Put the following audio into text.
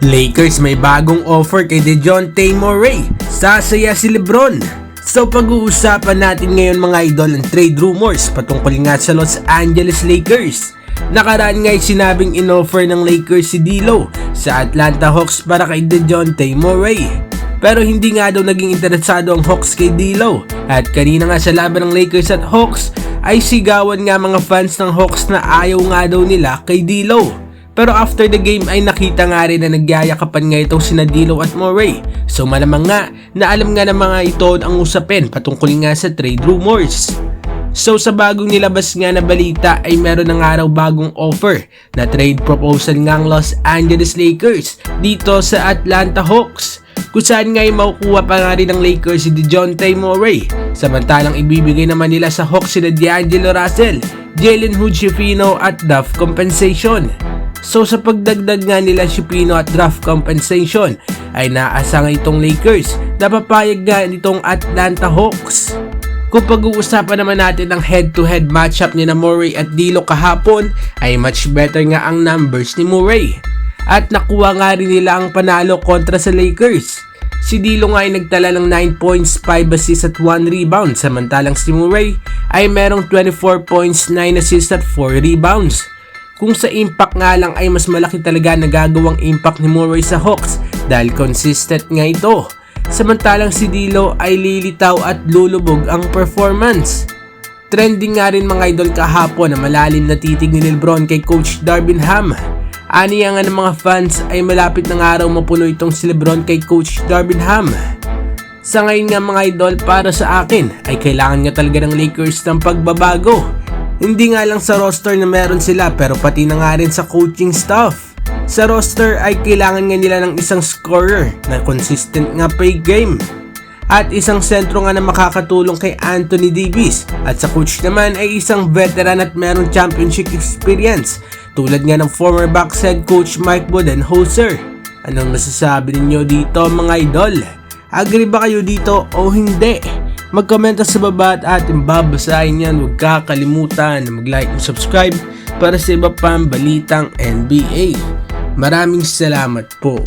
Lakers may bagong offer kay DeJounte Murray. Sasaya si LeBron. So pag-uusapan natin ngayon mga idol ang trade rumors patungkol nga sa Los Angeles Lakers. Nakaraan nga'y sinabing in-offer ng Lakers si D'Lo sa Atlanta Hawks para kay DeJounte Murray. Pero hindi nga daw naging interesado ang Hawks kay D'Lo. At kanina nga sa laban ng Lakers at Hawks ay sigawan nga mga fans ng Hawks na ayaw nga daw nila kay D'Lo. Pero after the game ay nakita nga rin na nagyayakapan nga itong sina D'Lo at Murray. So malamang nga na alam nga ng mga ito ang usapin patungkol nga sa trade rumors. So sa bagong nilabas nga na balita ay meron na nga raw bagong offer na trade proposal ng Los Angeles Lakers dito sa Atlanta Hawks. Kung saan nga ay makukuha pa nga rin ng Lakers si DeJounte Murray. Samantalang ibibigay naman nila sa Hawks sina D'Angelo Russell, Jalen Hood-Schifino at draft compensation. So sa pagdagdag nga nila Schifino at draft compensation ay naasa nga itong Lakers na papayag nga itong Atlanta Hawks. Kung pag-uusapan naman natin ang head-to-head matchup ni na Murray at D'Lo kahapon ay much better nga ang numbers ni Murray. At nakuha nga rin nila ang panalo kontra sa Lakers. Si D'Lo nga ay nagtala ng 9 points, 5 assists at 1 rebound samantalang si Murray ay merong 24 points, 9 assists at 4 rebounds. Kung sa impact nga lang ay mas malaki talaga nagagawang impact ni Murray sa Hawks dahil consistent nga ito. Samantalang si D'Lo ay lilitaw at lulubog ang performance. Trending nga rin mga idol kahapon na malalim na titig ni LeBron kay Coach Darvin Ham. Aniya nga ng mga fans ay malapit ng araw mapuno itong si LeBron kay Coach Darvin Ham. Sa ngayon nga mga idol, para sa akin ay kailangan nga talaga ng Lakers ng pagbabago. Hindi nga lang sa roster na meron sila pero pati na nga rin sa coaching staff. Sa roster ay kailangan nga nila ng isang scorer na consistent nga play game. At isang sentro nga na makakatulong kay Anthony Davis. At sa coach naman ay isang veteran at merong championship experience. Tulad nga ng former Bucks head coach Mike Budenholzer. Anong masasabi ninyo dito mga idol? Agree ba kayo dito o hindi? Mag-komenta sa baba at ating babasahin yan. Huwag kakalimutan na mag-like and subscribe para sa iba pang balitang NBA. Maraming salamat po.